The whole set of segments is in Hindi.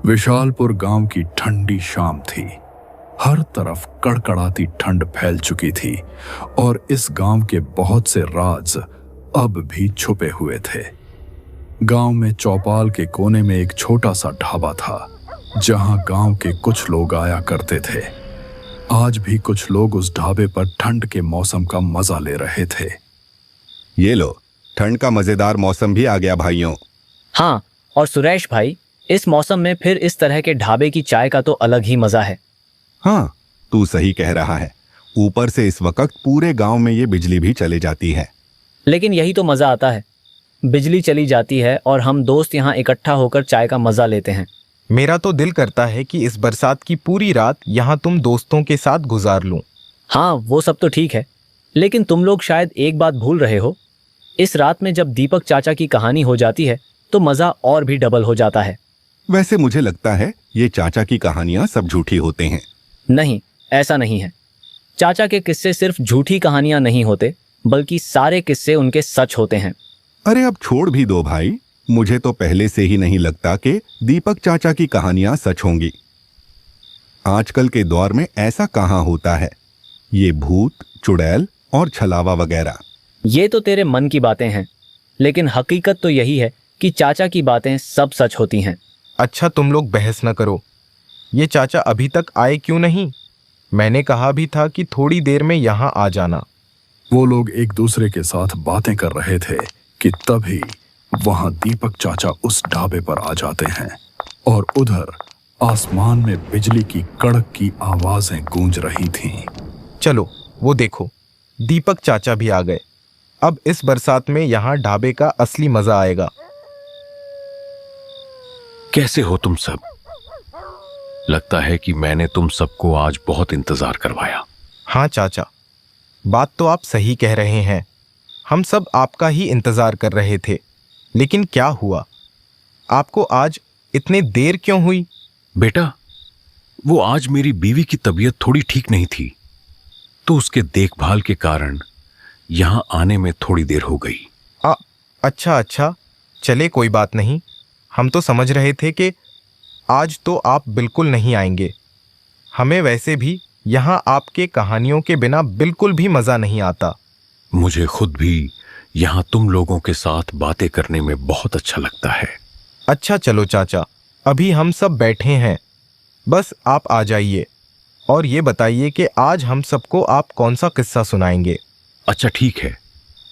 विशालपुर गांव की ठंडी शाम थी। हर तरफ कड़कड़ाती ठंड फैल चुकी थी और इस गांव के बहुत से राज अब भी छुपे हुए थे। गांव में चौपाल के कोने में एक छोटा सा ढाबा था जहां गांव के कुछ लोग आया करते थे। आज भी कुछ लोग उस ढाबे पर ठंड के मौसम का मजा ले रहे थे। ये लो, ठंड का मजेदार मौसम भी आ गया भाइयों। हाँ, और सुरेश भाई, इस मौसम में फिर इस तरह के ढाबे की चाय का तो अलग ही मजा है। हाँ, तू सही कह रहा है। ऊपर से इस वक्त पूरे गांव में ये बिजली भी चली जाती है। लेकिन यही तो मजा आता है, बिजली चली जाती है और हम दोस्त यहाँ इकट्ठा होकर चाय का मजा लेते हैं। मेरा तो दिल करता है कि इस बरसात की पूरी रात यहाँ तुम दोस्तों के साथ गुजार लूं। हाँ, वो सब तो ठीक है, लेकिन तुम लोग शायद एक बात भूल रहे हो। इस रात में जब दीपक चाचा की कहानी हो जाती है तो मजा और भी डबल हो जाता है। वैसे मुझे लगता है ये चाचा की कहानियां सब झूठी होते हैं। नहीं, ऐसा नहीं है। चाचा के किस्से सिर्फ झूठी कहानियां नहीं होते, बल्कि सारे किस्से उनके सच होते हैं। अरे अब छोड़ भी दो भाई, मुझे तो पहले से ही नहीं लगता कि दीपक चाचा की कहानियां सच होंगी। आजकल के दौर में ऐसा कहाँ होता है, ये भूत, चुड़ैल और छलावा वगैरह। ये तो तेरे मन की बातें हैं, लेकिन हकीकत तो यही है कि चाचा की बातें सब सच होती हैं। अच्छा, तुम लोग बहस न करो। ये चाचा अभी तक आए क्यों नहीं? मैंने कहा भी था कि थोड़ी देर में यहाँ आ जाना। वो लोग एक दूसरे के साथ बातें कर रहे थे कि तभी वहां दीपक चाचा उस ढाबे पर आ जाते हैं और उधर आसमान में बिजली की कड़क की आवाजें गूंज रही थीं। चलो, वो देखो, दीपक चाचा भी आ गए। अब इस बरसात में यहाँ ढाबे का असली मजा आएगा। कैसे हो तुम सब? लगता है कि मैंने तुम सबको आज बहुत इंतजार करवाया। हाँ चाचा, बात तो आप सही कह रहे हैं। हम सब आपका ही इंतजार कर रहे थे। लेकिन क्या हुआ? आपको आज इतने देर क्यों हुई? बेटा, वो आज मेरी बीवी की तबीयत थोड़ी ठीक नहीं थी, तो उसके देखभाल के कारण यहां आने में थोड़ी देर हो गई। अच्छा, चले कोई बात नहीं। हम तो समझ रहे थे कि आज तो आप बिल्कुल नहीं आएंगे। हमें वैसे भी यहाँ आपके कहानियों के बिना बिल्कुल भी मज़ा नहीं आता। मुझे खुद भी यहाँ तुम लोगों के साथ बातें करने में बहुत अच्छा लगता है। अच्छा चलो चाचा, अभी हम सब बैठे हैं, बस आप आ जाइए और ये बताइए कि आज हम सबको आप कौन सा किस्सा सुनाएंगे। अच्छा ठीक है,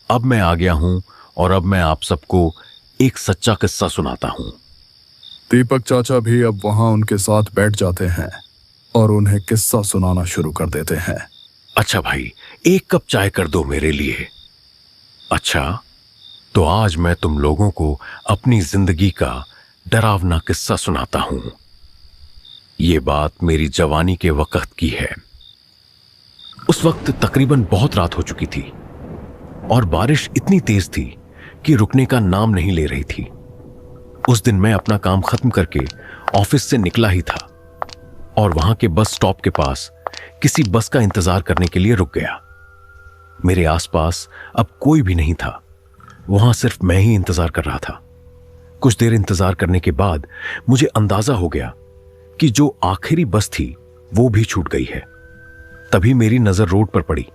अब मैं आ गया हूँ और अब मैं आप सबको एक सच्चा किस्सा सुनाता हूँ। दीपक चाचा भी अब वहां उनके साथ बैठ जाते हैं और उन्हें किस्सा सुनाना शुरू कर देते हैं। अच्छा भाई, एक कप चाय कर दो मेरे लिए। अच्छा, तो आज मैं तुम लोगों को अपनी जिंदगी का डरावना किस्सा सुनाता हूं। ये बात मेरी जवानी के वक्त की है। उस वक्त तकरीबन बहुत रात हो चुकी थी और बारिश इतनी तेज थी कि रुकने का नाम नहीं ले रही थी। उस दिन मैं अपना काम खत्म करके ऑफिस से निकला ही था और वहां के बस स्टॉप के पास किसी बस का इंतजार करने के लिए रुक गया। मेरे आसपास अब कोई भी नहीं था, वहां सिर्फ मैं ही इंतजार कर रहा था। कुछ देर इंतजार करने के बाद मुझे अंदाजा हो गया कि जो आखिरी बस थी वो भी छूट गई है। तभी मेरी नजर रोड पर पड़ी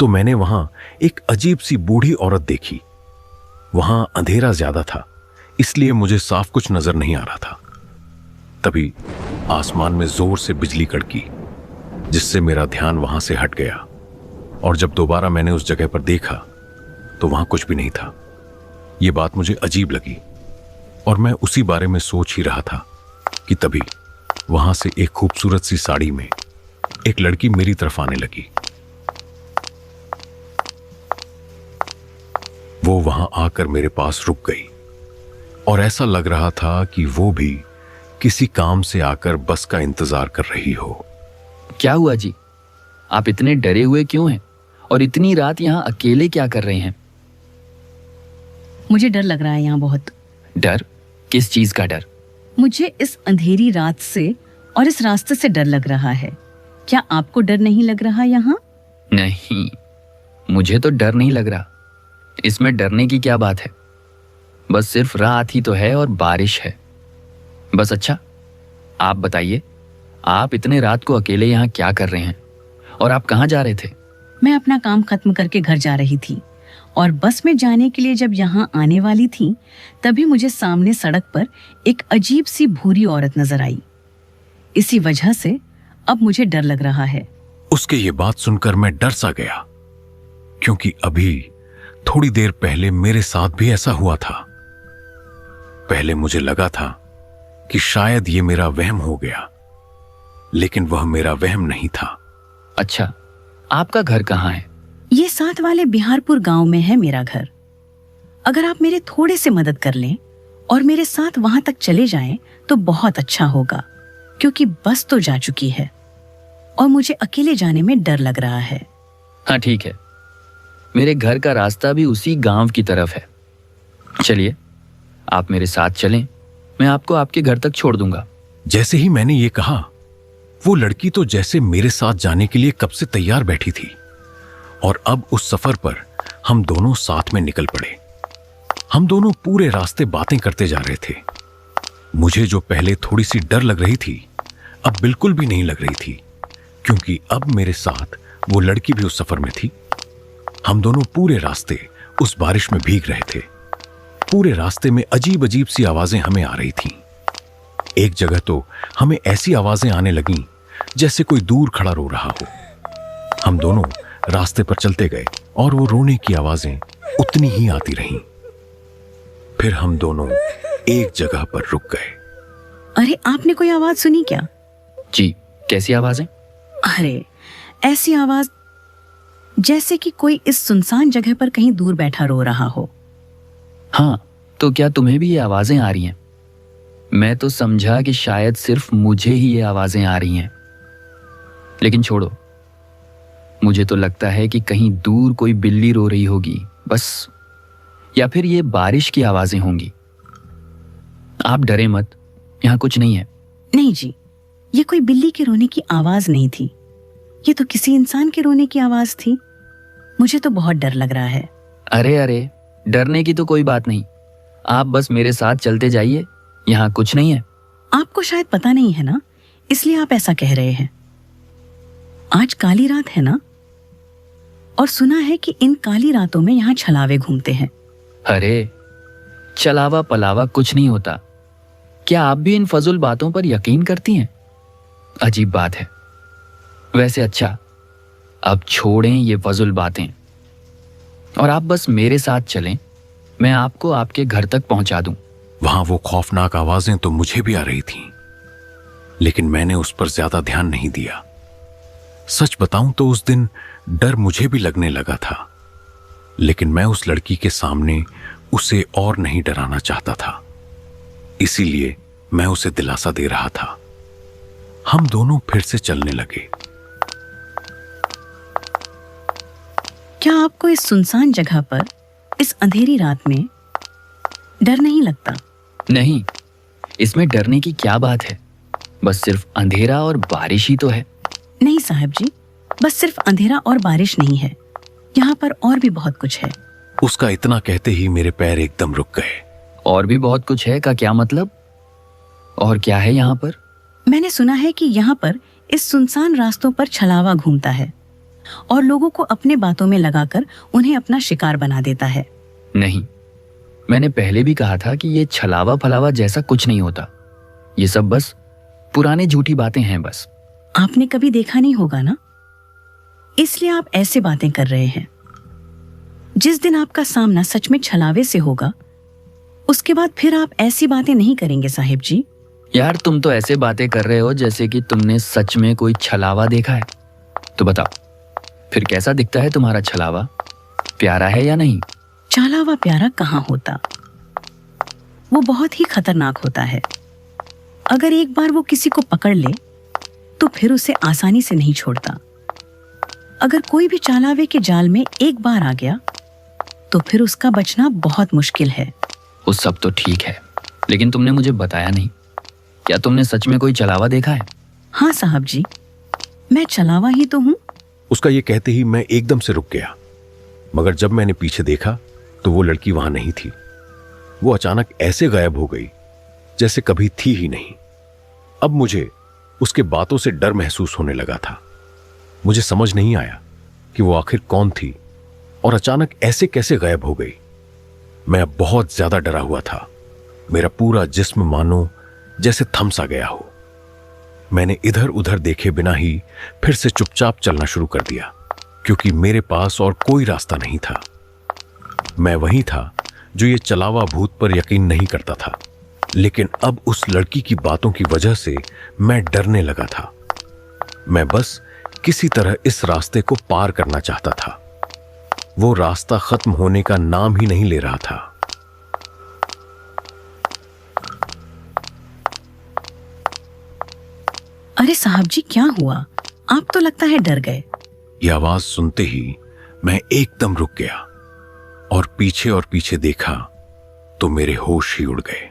तो मैंने वहां एक अजीब सी बूढ़ी औरत देखी। वहां अंधेरा ज्यादा था, इसलिए मुझे साफ कुछ नजर नहीं आ रहा था। तभी आसमान में जोर से बिजली कड़की, जिससे मेरा ध्यान वहां से हट गया और जब दोबारा मैंने उस जगह पर देखा तो वहां कुछ भी नहीं था। यह बात मुझे अजीब लगी और मैं उसी बारे में सोच ही रहा था कि तभी वहां से एक खूबसूरत सी साड़ी में एक लड़की मेरी तरफ आने लगी। वो वहां आकर मेरे पास रुक गई और ऐसा लग रहा था कि वो भी किसी काम से आकर बस का इंतजार कर रही हो। क्या हुआ जी? आप इतने डरे हुए क्यों हैं? और इतनी रात यहाँ अकेले क्या कर रहे हैं? मुझे डर लग रहा है यहाँ बहुत। डर? किस चीज का डर? मुझे इस अंधेरी रात से और इस रास्ते से डर लग रहा है। क्या आपको डर नहीं लग रहा यहाँ? नहीं, मुझे तो डर नहीं लग रहा। इसमें डरने की क्या बात है? बस सिर्फ रात ही तो है और बारिश है। बस अच्छा, आप बताइए, आप इतने रात को अकेले यहाँ क्या कर रहे हैं और आप कहाँ जा रहे थे? मैं अपना काम खत्म करके घर जा रही थी और बस में जाने के लिए जब यहाँ आने वाली थी तभी मुझे सामने सड़क पर एक अजीब सी भूरी औरत नजर आई। इसी वजह से अब मुझे डर लग रहा है। उसके ये बात सुनकर मैं डर सा गया, क्योंकि अभी थोड़ी देर पहले मेरे साथ भी ऐसा हुआ था। पहले मुझे लगा था कि शायद ये मेरा वहम हो गया, लेकिन वह मेरा वहम नहीं था। अच्छा, आपका घर कहाँ है? ये साथ वाले बिहारपुर गांव में है मेरा घर। अगर आप मेरे थोड़े से मदद कर लें और मेरे साथ वहां तक चले जाएं तो बहुत अच्छा होगा, क्योंकि बस तो जा चुकी है और मुझे अकेले जाने में डर लग रहा है। हाँ ठीक है, मेरे घर का रास्ता भी उसी गांव की तरफ है। चलिए, आप मेरे साथ चलें, मैं आपको आपके घर तक छोड़ दूंगा। जैसे ही मैंने ये कहा, वो लड़की तो जैसे मेरे साथ जाने के लिए कब से तैयार बैठी थी, और अब उस सफर पर हम दोनों साथ में निकल पड़े। हम दोनों पूरे रास्ते बातें करते जा रहे थे। मुझे जो पहले थोड़ी सी डर लग रही थी, अब बिल्कुल भी नहीं लग रही थी, क्योंकि अब मेरे साथ वो लड़की भी उस सफर में थी। हम दोनों पूरे रास्ते उस बारिश में भीग रहे थे। पूरे रास्ते में अजीब अजीब सी आवाजें हमें आ रही थीं। एक जगह तो हमें ऐसी आवाजें आने लगीं जैसे कोई दूर खड़ा रो रहा हो। हम दोनों रास्ते पर चलते गए और वो रोने की आवाजें उतनी ही आती रहीं। फिर हम दोनों एक जगह पर रुक गए। अरे, आपने कोई आवाज सुनी क्या? जी, कैसी आवाजें? अरे, ऐसी आवाज जैसे कि कोई इस सुनसान जगह पर कहीं दूर बैठा रो रहा हो। हाँ, तो क्या तुम्हें भी ये आवाजें आ रही हैं? मैं तो समझा कि शायद सिर्फ मुझे ही ये आवाजें आ रही हैं, लेकिन छोड़ो। मुझे तो लगता है कि कहीं दूर कोई बिल्ली रो रही होगी बस, या फिर ये बारिश की आवाजें होंगी। आप डरे मत, यहाँ कुछ नहीं है। नहीं जी, ये कोई बिल्ली के रोने की आवाज नहीं थी, ये तो किसी इंसान के रोने की आवाज थी। मुझे तो बहुत डर लग रहा है। अरे अरे, डरने की तो कोई बात नहीं, आप बस मेरे साथ चलते जाइए, यहाँ कुछ नहीं है। आपको शायद पता नहीं है ना, इसलिए आप ऐसा कह रहे हैं। आज काली रात है ना, और सुना है कि इन काली रातों में यहाँ छलावे घूमते हैं। अरे, चलावा पलावा कुछ नहीं होता। क्या आप भी इन फजूल बातों पर यकीन करती हैं? अजीब बात है। वैसे अच्छा, अब छोड़ें ये फजूल बातें और आप बस मेरे साथ चलें, मैं आपको आपके घर तक पहुंचा दूं। वहां वो खौफनाक आवाजें तो मुझे भी आ रही थीं, लेकिन मैंने उस पर ज्यादा ध्यान नहीं दिया। सच बताऊं तो उस दिन डर मुझे भी लगने लगा था, लेकिन मैं उस लड़की के सामने उसे और नहीं डराना चाहता था, इसीलिए मैं उसे दिलासा दे रहा था। हम दोनों फिर से चलने लगे। क्या आपको इस सुनसान जगह पर इस अंधेरी रात में डर नहीं लगता? नहीं, इसमें डरने की क्या बात है, बस सिर्फ अंधेरा और बारिश ही तो है। नहीं साहब जी, बस सिर्फ अंधेरा और बारिश नहीं है, यहाँ पर और भी बहुत कुछ है। उसका इतना कहते ही मेरे पैर एकदम रुक गए। और भी बहुत कुछ है का क्या मतलब? और क्या है यहाँ पर? मैंने सुना है कि यहाँ पर इस सुनसान रास्तों पर छलावा घूमता है और लोगों को अपने बातों में लगाकर उन्हें अपना शिकार बना देता है। नहीं, मैंने पहले भी कहा था कि ये छलावा फलावा जैसा कुछ नहीं होता। ये सब बस पुराने झूठी बातें हैं बस। आपने कभी देखा नहीं होगा ना, इसलिए आप ऐसे बातें कर रहे हैं। जिस दिन आपका सामना सच में छलावे से होगा, उसके बाद फिर आप ऐसी बातें नहीं करेंगे साहिब जी। यार, तुम तो ऐसे बातें कर रहे हो जैसे कि तुमने सच में कोई छलावा देखा है। तो बताओ, फिर कैसा दिखता है तुम्हारा छलावा? प्यारा है या नहीं? छलावा प्यारा कहाँ होता, वो बहुत ही खतरनाक होता है। अगर एक बार वो किसी को पकड़ ले तो फिर उसे आसानी से नहीं छोड़ता। अगर कोई भी चालावे के जाल में एक बार आ गया तो फिर उसका बचना बहुत मुश्किल है। वो सब तो ठीक है, लेकिन तुमने मुझे बताया नहीं। क्या तुमने सच में कोई छलावा देखा है? हाँ साहब जी, मैं छलावा ही तो हूँ। उसका ये कहते ही मैं एकदम से रुक गया, मगर जब मैंने पीछे देखा तो वो लड़की वहां नहीं थी। वो अचानक ऐसे गायब हो गई जैसे कभी थी ही नहीं। अब मुझे उसके बातों से डर महसूस होने लगा था। मुझे समझ नहीं आया कि वो आखिर कौन थी और अचानक ऐसे कैसे गायब हो गई। मैं अब बहुत ज्यादा डरा हुआ था। मेरा पूरा जिस्म मानो जैसे थम सा गया हो। मैंने इधर उधर देखे बिना ही फिर से चुपचाप चलना शुरू कर दिया, क्योंकि मेरे पास और कोई रास्ता नहीं था। मैं वही था जो ये चलावा भूत पर यकीन नहीं करता था, लेकिन अब उस लड़की की बातों की वजह से मैं डरने लगा था। मैं बस किसी तरह इस रास्ते को पार करना चाहता था। वो रास्ता खत्म होने का नाम ही नहीं ले रहा था। अरे साहब जी, क्या हुआ? आप तो लगता है डर गए। ये आवाज सुनते ही मैं एकदम रुक गया और पीछे देखा तो मेरे होश ही उड़ गए।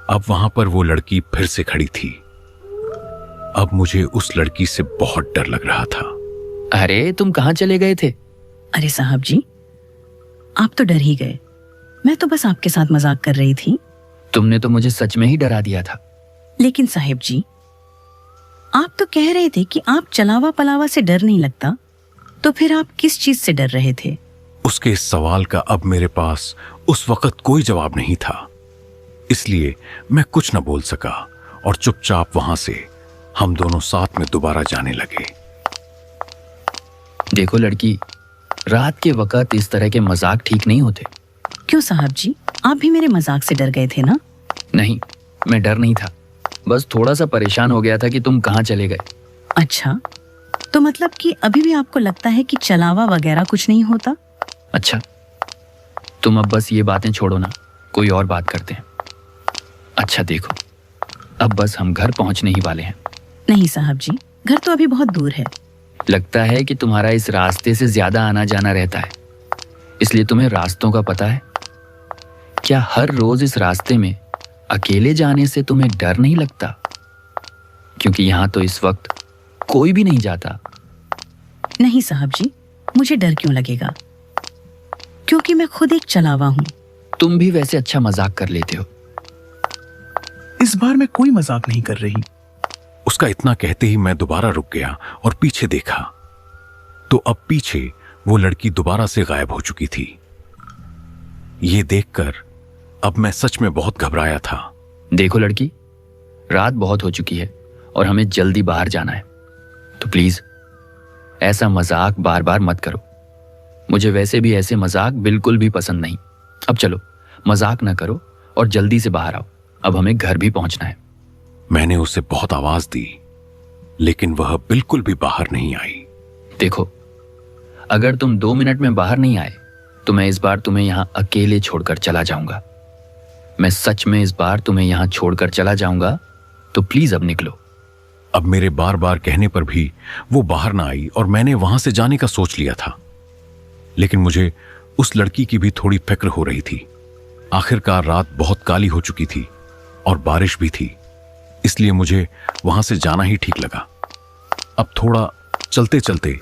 अब वहां पर वो लड़की फिर से खड़ी थी। अब मुझे उस लड़की से बहुत डर लग रहा था। अरे तुम कहाँ चले गए थे? अरे साहब जी, आप तो डर ही गए। मैं तो बस आपके साथ मजाक कर रही थी। तुमने तो मुझे सच में ही डरा दिया था। लेकिन साहिब जी, आप तो कह रहे थे कि आप चलावा पलावा से डर नहीं लगता, तो फिर आप किस चीज से डर रहे थे? उसके इस सवाल का अब मेरे पास उस वक्त कोई जवाब नहीं था, इसलिए मैं कुछ न बोल सका और चुपचाप वहां से हम दोनों साथ में दोबारा जाने लगे। देखो लड़की, रात के वक्त इस तरह के मजाक ठीक नहीं होते। क्यों साहब जी, आप भी मेरे मजाक से डर गए थे ना? नहीं, मैं डर नहीं था, बस थोड़ा सा परेशान हो गया था कि तुम कहाँ चले गए। अच्छा, तो मतलब कि अभी भी आपको लगता है कि चलावा वगैरह कुछ नहीं होता? अच्छा, तुम अब बस ये बातें छोड़ो ना, कोई और बात करते हैं। अच्छा देखो, अब बस हम घर पहुंचने ही वाले हैं। नहीं साहब जी, घर तो अभी बहुत दूर है। लगता है कि तुम्हारा इस रास्ते से ज्यादा आना जाना रहता है, इसलिए तुम्हें रास्तों का पता है। क्या हर रोज इस रास्ते में अकेले जाने से तुम्हें डर नहीं लगता? क्योंकि यहां तो इस वक्त कोई भी नहीं जाता। नहीं साहब जी, मुझे डर क्यों लगेगा, क्योंकि मैं खुद एक चलावा हूँ। तुम भी वैसे अच्छा मजाक कर लेते हो। इस बार मैं कोई मजाक नहीं कर रही। उसका इतना कहते ही मैं दोबारा रुक गया और पीछे देखा तो अब पीछे वो लड़की दोबारा से गायब हो चुकी थी। ये देखकर अब मैं सच में बहुत घबराया था। देखो लड़की, रात बहुत हो चुकी है और हमें जल्दी बाहर जाना है, तो प्लीज ऐसा मजाक बार बार मत करो। मुझे वैसे भी ऐसे मजाक बिल्कुल भी पसंद नहीं। अब चलो, मजाक ना करो और जल्दी से बाहर आओ, अब हमें घर भी पहुंचना है। मैंने उसे बहुत आवाज दी, लेकिन वह बिल्कुल भी बाहर नहीं आई। देखो, अगर तुम 2 मिनट में बाहर नहीं आए तो मैं इस बार तुम्हें यहां अकेले छोड़कर चला जाऊंगा। मैं सच में इस बार तुम्हें यहां छोड़कर चला जाऊंगा, तो प्लीज अब निकलो। अब मेरे बार बार कहने पर भी वो बाहर ना आई और मैंने वहां से जाने का सोच लिया था, लेकिन मुझे उस लड़की की भी थोड़ी फिक्र हो रही थी। आखिरकार रात बहुत काली हो चुकी थी और बारिश भी थी, इसलिए मुझे वहां से जाना ही ठीक लगा। अब थोड़ा चलते चलते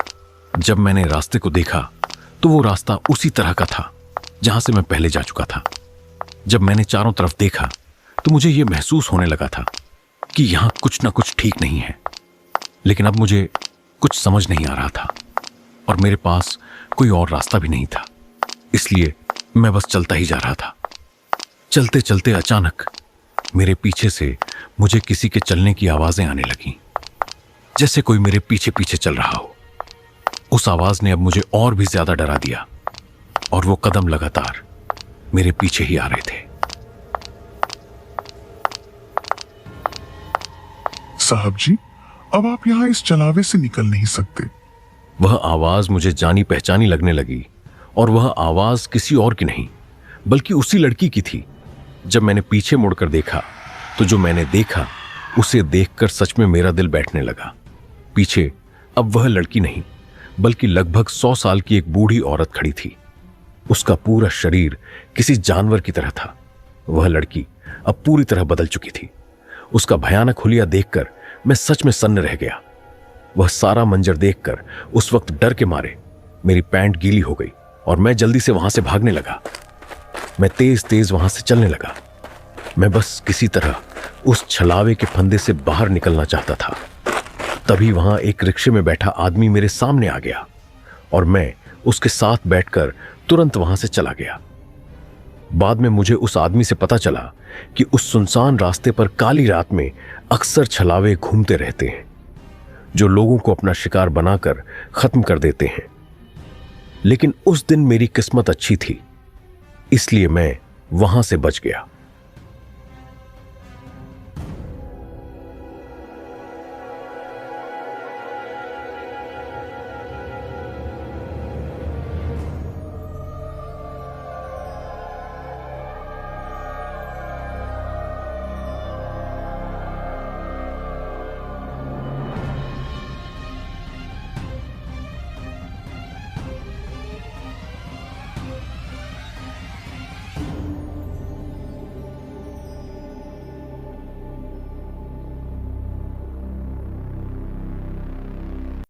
जब मैंने रास्ते को देखा तो वो रास्ता उसी तरह का था जहां से मैं पहले जा चुका था। जब मैंने चारों तरफ देखा तो मुझे यह महसूस होने लगा था कि यहां कुछ ना कुछ ठीक नहीं है, लेकिन अब मुझे कुछ समझ नहीं आ रहा था और मेरे पास कोई और रास्ता भी नहीं था, इसलिए मैं बस चलता ही जा रहा था। चलते चलते अचानक मेरे पीछे से मुझे किसी के चलने की आवाजें आने लगीं, जैसे कोई मेरे पीछे पीछे चल रहा हो। उस आवाज ने अब मुझे और भी ज्यादा डरा दिया और वो कदम लगातार मेरे पीछे ही आ रहे थे। साहब जी, अब आप यहां इस चलावे से निकल नहीं सकते। वह आवाज मुझे जानी पहचानी लगने लगी और वह आवाज किसी और की नहीं बल्कि उसी लड़की की थी। जब मैंने पीछे मुड़कर देखा तो जो मैंने देखा उसे देखकर सच में मेरा दिल बैठने लगा। पीछे अब वह लड़की नहीं बल्कि लगभग 100 साल की एक बूढ़ी औरत खड़ी थी। उसका पूरा शरीर किसी जानवर की तरह था। वह लड़की अब पूरी तरह बदल चुकी थी। उसका भयानक हुलिया देखकर मैं सच में सन्न रह गया। वह सारा मंजर देखकर उस वक्त डर के मारे मेरी पैंट गीली हो गई और मैं जल्दी से वहां से भागने लगा। मैं तेज तेज वहां से चलने लगा। मैं बस किसी तरह उस छलावे के फंदे से बाहर निकलना चाहता था। तभी वहां एक रिक्शे में बैठा आदमी मेरे सामने आ गया और मैं उसके साथ बैठकर तुरंत वहां से चला गया। बाद में मुझे उस आदमी से पता चला कि उस सुनसान रास्ते पर काली रात में अक्सर छलावे घूमते रहते हैं जो लोगों को अपना शिकार बनाकर खत्म कर देते हैं। लेकिन उस दिन मेरी किस्मत अच्छी थी, इसलिए मैं वहां से बच गया।